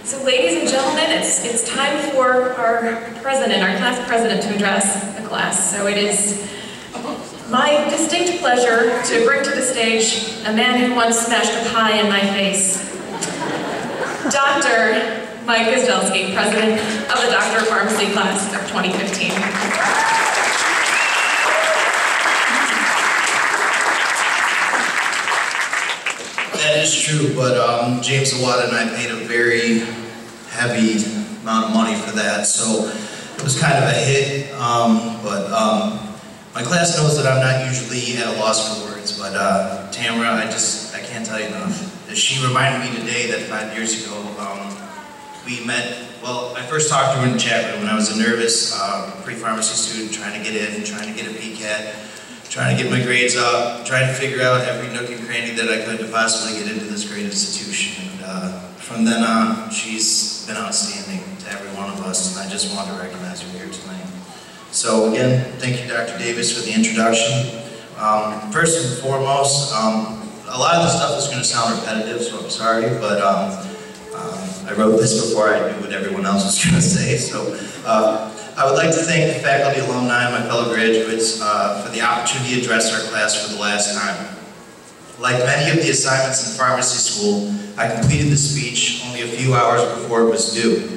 So ladies and gentlemen, it's time for our president, our class president, to address the class. So it is my distinct pleasure to bring to the stage a man who once smashed a pie in my face. Dr. Mike Gozdzialski, president of the Doctor of Pharmacy class of 2015. That is true, but James Awada and I paid a very heavy amount of money for that, so it was kind of a hit, my class knows that I'm not usually at a loss for words, but Tamara, I can't tell you enough. She reminded me today that 5 years ago, we met, well, I first talked to her in the chat room when I was a nervous pre-pharmacy student trying to get in, trying to get a PCAT, trying to get my grades up, trying to figure out every nook and cranny that I could to possibly get into this great institution. And from then on, she's been outstanding to every one of us, and I just want to recognize her here tonight. So again, thank you, Dr. Davis, for the introduction. First and foremost, a lot of the stuff is going to sound repetitive, so I'm sorry, but I wrote this before I knew what everyone else was going to say. So I would like to thank the faculty, alumni, and my fellow graduates for the opportunity to address our class for the last time. Like many of the assignments in pharmacy school, I completed the speech only a few hours before it was due.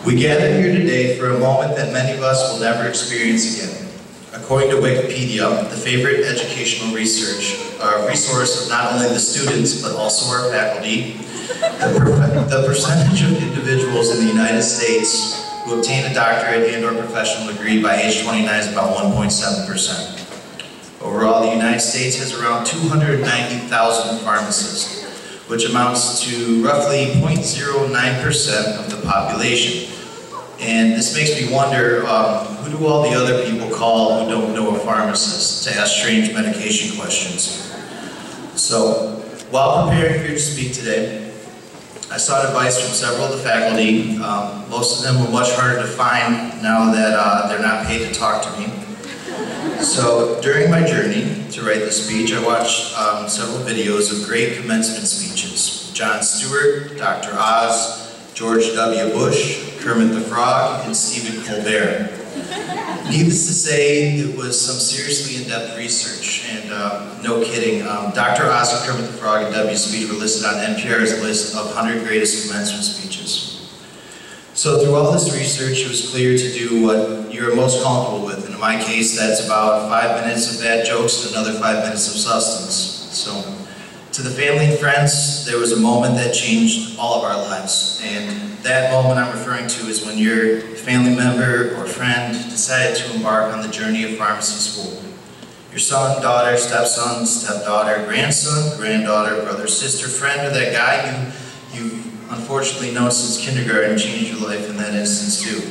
We gather here today for a moment that many of us will never experience again. According to Wikipedia, the favorite educational resource of not only the students, but also our faculty, the percentage of individuals in the United States who obtain a doctorate and/or professional degree by age 29 is about 1.7%. Overall, the United States has around 290,000 pharmacists, which amounts to roughly 0.09% of the population. And this makes me wonder, who do all the other people call who don't know a pharmacist to ask strange medication questions? So, while preparing for you to speak today, I sought advice from several of the faculty. Most of them were much harder to find now that they're not paid to talk to me. So during my journey to write the speech, I watched several videos of great commencement speeches. Jon Stewart, Dr. Oz, George W. Bush, Kermit the Frog, and Stephen Colbert. Needless to say, it was some seriously in-depth research, and no kidding, Dr. Oz and Kermit the Frog and W.'s speech were listed on NPR's list of 100 greatest commencement speeches. So through all this research, it was clear to do what you're most comfortable with, and in my case, that's about 5 minutes of bad jokes and another 5 minutes of substance. So, to the family and friends, there was a moment that changed all of our lives, and that moment I'm referring to is when your family member or friend decided to embark on the journey of pharmacy school. Your son, daughter, stepson, stepdaughter, grandson, granddaughter, brother, sister, friend, or that guy you've unfortunately known since kindergarten changed your life in that instance too.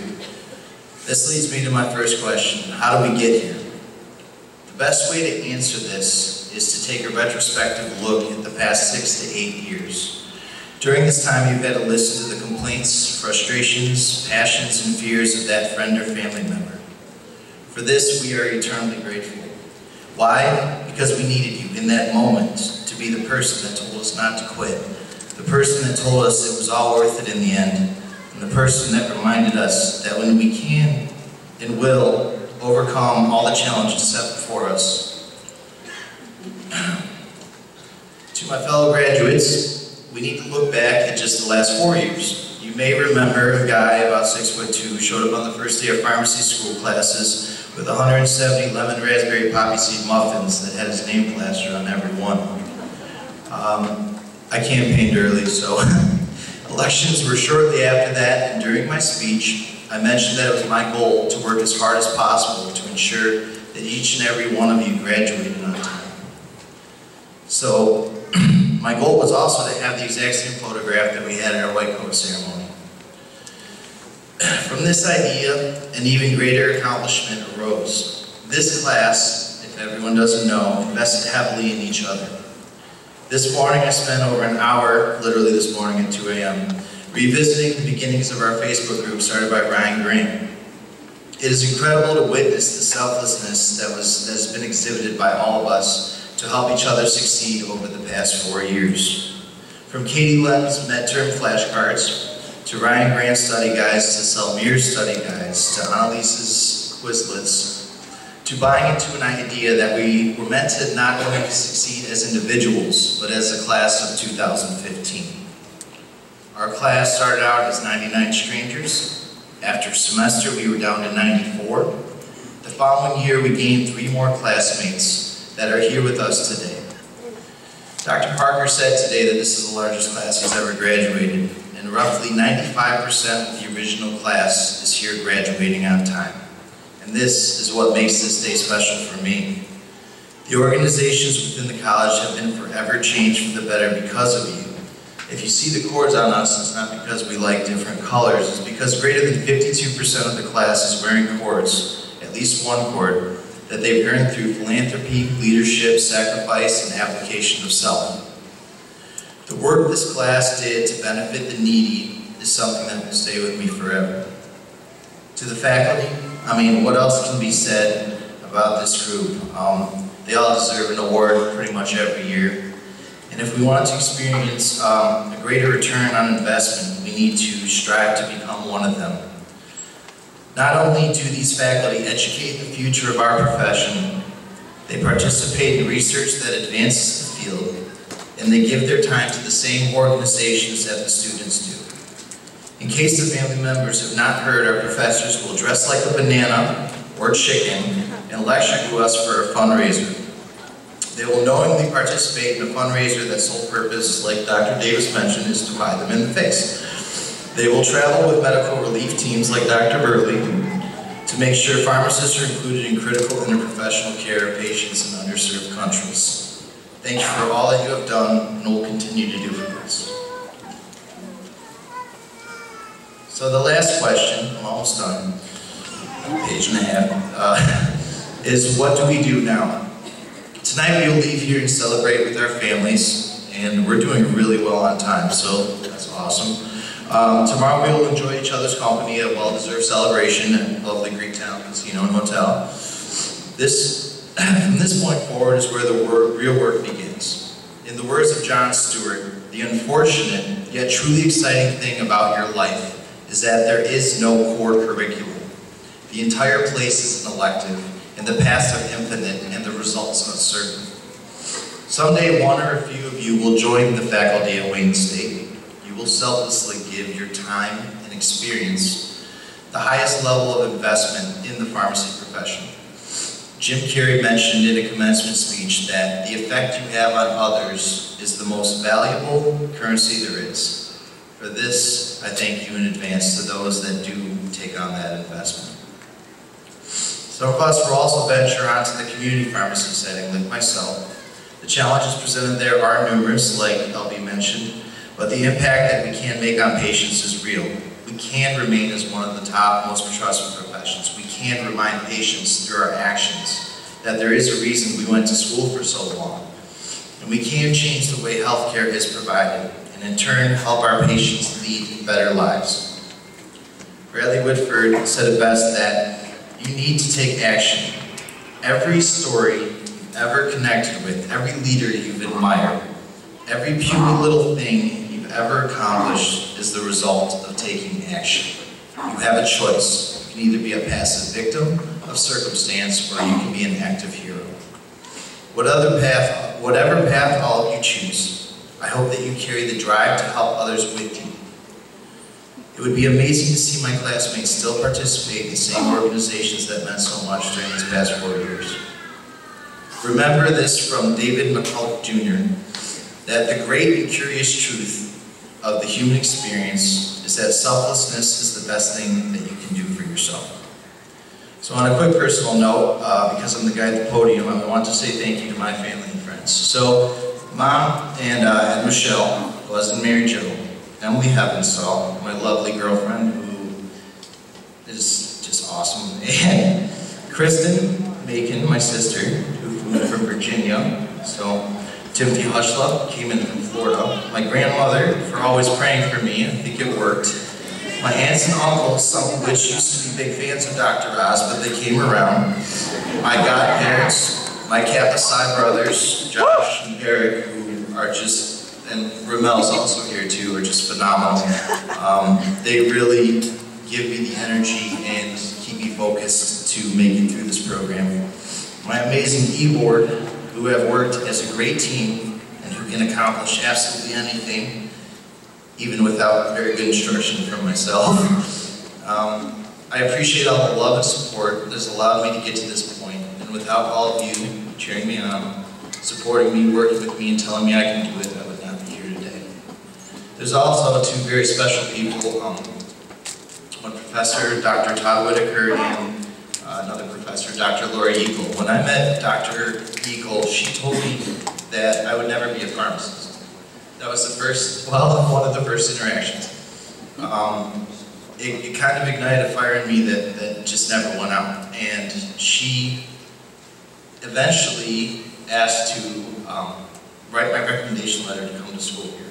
This leads me to my first question: how do we get here? The best way to answer this is to take a retrospective look at the past 6 to 8 years. During this time, you've had to listen to the complaints, frustrations, passions, and fears of that friend or family member. For this, we are eternally grateful. Why? Because we needed you in that moment to be the person that told us not to quit, the person that told us it was all worth it in the end, and the person that reminded us that when we can and will overcome all the challenges set before us. To my fellow graduates, we need to look back at just the last 4 years. You may remember a guy about 6'2" who showed up on the first day of pharmacy school classes with 170 lemon raspberry poppy seed muffins that had his name plastered on every one. I campaigned early, so elections were shortly after that, and during my speech, I mentioned that it was my goal to work as hard as possible to ensure that each and every one of you graduated on time. So, my goal was also to have the exact same photograph that we had at our white coat ceremony. From this idea, an even greater accomplishment arose. This class, if everyone doesn't know, invested heavily in each other. This morning I spent over an hour, literally this morning at 2 a.m., revisiting the beginnings of our Facebook group started by Ryan Graham. It is incredible to witness the selflessness that has been exhibited by all of us to help each other succeed over the past 4 years. From Katie Lem's midterm flashcards, to Ryan Grant's study guides, to Selmir's study guides, to Annalise's Quizlets, to buying into an idea that we were meant to not only succeed as individuals, but as a class of 2015. Our class started out as 99 strangers. After a semester, we were down to 94. The following year, we gained 3 more classmates that are here with us today. Dr. Parker said today that this is the largest class he's ever graduated, and roughly 95% of the original class is here graduating on time. And this is what makes this day special for me. The organizations within the college have been forever changed for the better because of you. If you see the cords on us, it's not because we like different colors, it's because greater than 52% of the class is wearing cords, at least one cord, that they've earned through philanthropy, leadership, sacrifice, and application of self. The work this class did to benefit the needy is something that will stay with me forever. To the faculty, I mean, what else can be said about this group? They all deserve an award pretty much every year. And if we want to experience a greater return on investment, we need to strive to become one of them. Not only do these faculty educate the future of our profession, they participate in research that advances the field, and they give their time to the same organizations that the students do. In case the family members have not heard, our professors will dress like a banana or chicken and lecture to us for a fundraiser. They will knowingly participate in a fundraiser that's sole purpose, like Dr. Davis mentioned, is to buy them in the face. They will travel with medical relief teams like Dr. Burley to make sure pharmacists are included in critical interprofessional care of patients in underserved countries. Thank you for all that you have done and will continue to do for us. So the last question, I'm almost done, a page and a half, is what do we do now? Tonight we will leave here and celebrate with our families, and we're doing really well on time, so that's awesome. Tomorrow we will enjoy each other's company at a well-deserved celebration at lovely Greektown Casino and Hotel. From this point forward is where the real work begins. In the words of John Stewart, the unfortunate yet truly exciting thing about your life is that there is no core curriculum. The entire place is an elective, and the paths are infinite, and the results uncertain. Someday one or a few of you will join the faculty at Wayne State. Will selflessly give your time and experience the highest level of investment in the pharmacy profession. Jim Carrey mentioned in a commencement speech that the effect you have on others is the most valuable currency there is. For this, I thank you in advance to those that do take on that investment. Some of us will also venture onto the community pharmacy setting, like myself. The challenges presented there are numerous, like LB mentioned, but the impact that we can make on patients is real. We can remain as one of the top, most trusted professions. We can remind patients through our actions that there is a reason we went to school for so long. And we can change the way healthcare is provided, and in turn help our patients lead better lives. Bradley Whitford said it best that you need to take action. Every story you've ever connected with, every leader you've admired, every puny little thing you've ever accomplished is the result of taking action. You have a choice. You can either be a passive victim of circumstance or you can be an active hero. Whatever path all of you choose, I hope that you carry the drive to help others with you. It would be amazing to see my classmates still participate in the same organizations that meant so much during these past 4 years. Remember this from David McCulloch Jr., that the great and curious truth of the human experience is that selflessness is the best thing that you can do for yourself. So on a quick personal note, because I'm the guy at the podium, I want to say thank you to my family and friends. So Mom and Michelle, Cousin Mary Jo, Emily Heppenstall, my lovely girlfriend who is just awesome, and Kristen Macon, my sister, who flew in from Virginia. So Timothy Hushla came in from Florida. My grandmother, for always praying for me, I think it worked. My aunts and uncles, some of which used to be big fans of Dr. Oz, but they came around. My godparents, my Kappa Psi brothers, Josh and Eric, who are just and Ramel's also here too, are just phenomenal. They really give me the energy and keep me focused to make it through this program. My amazing e-board, who have worked as a great team and who can accomplish absolutely anything, even without very good instruction from myself. I appreciate all the love and support that's allowed me to get to this point, and without all of you cheering me on, supporting me, working with me, and telling me I can do it, I would not be here today. There's also two very special people, one professor, Dr. Todd Whitaker, and another professor, Dr. Lori Eagle. When I met Dr. Eagle, she told me that I would never be a pharmacist. That was the first, well, one of the first interactions. It kind of ignited a fire in me that just never went out. And she eventually asked to write my recommendation letter to come to school here.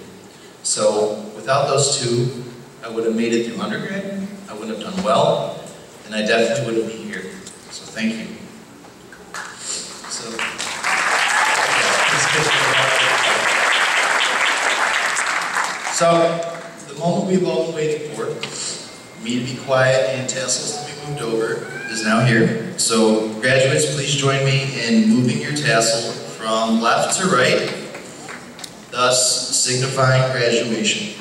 So without those two, I would have made it through undergrad, I wouldn't have done well, and I definitely wouldn't be here. So thank you. So the moment we've all been waiting for, me to be quiet and tassels to be moved over, is now here. So graduates, please join me in moving your tassel from left to right, thus signifying graduation.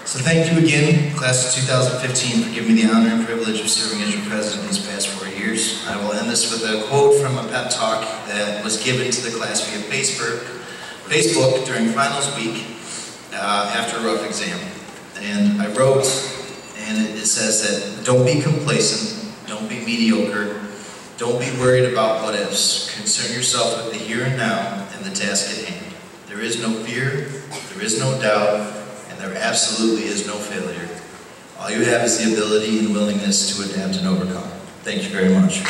So thank you again, class of 2015, for giving me the honor and privilege of serving as your president these past 4 years. I will end this with a quote from a pep talk that was given to the class via Facebook during finals week after a rough exam. And I wrote, and it says that, don't be complacent, don't be mediocre, don't be worried about what ifs. Concern yourself with the here and now and the task at hand. There is no fear, there is no doubt, and there absolutely is no failure. All you have is the ability and willingness to adapt and overcome. Thank you very much.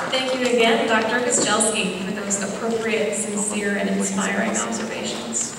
Thank you again, Dr. Gozdzialski, for those appropriate, sincere, and inspiring observations.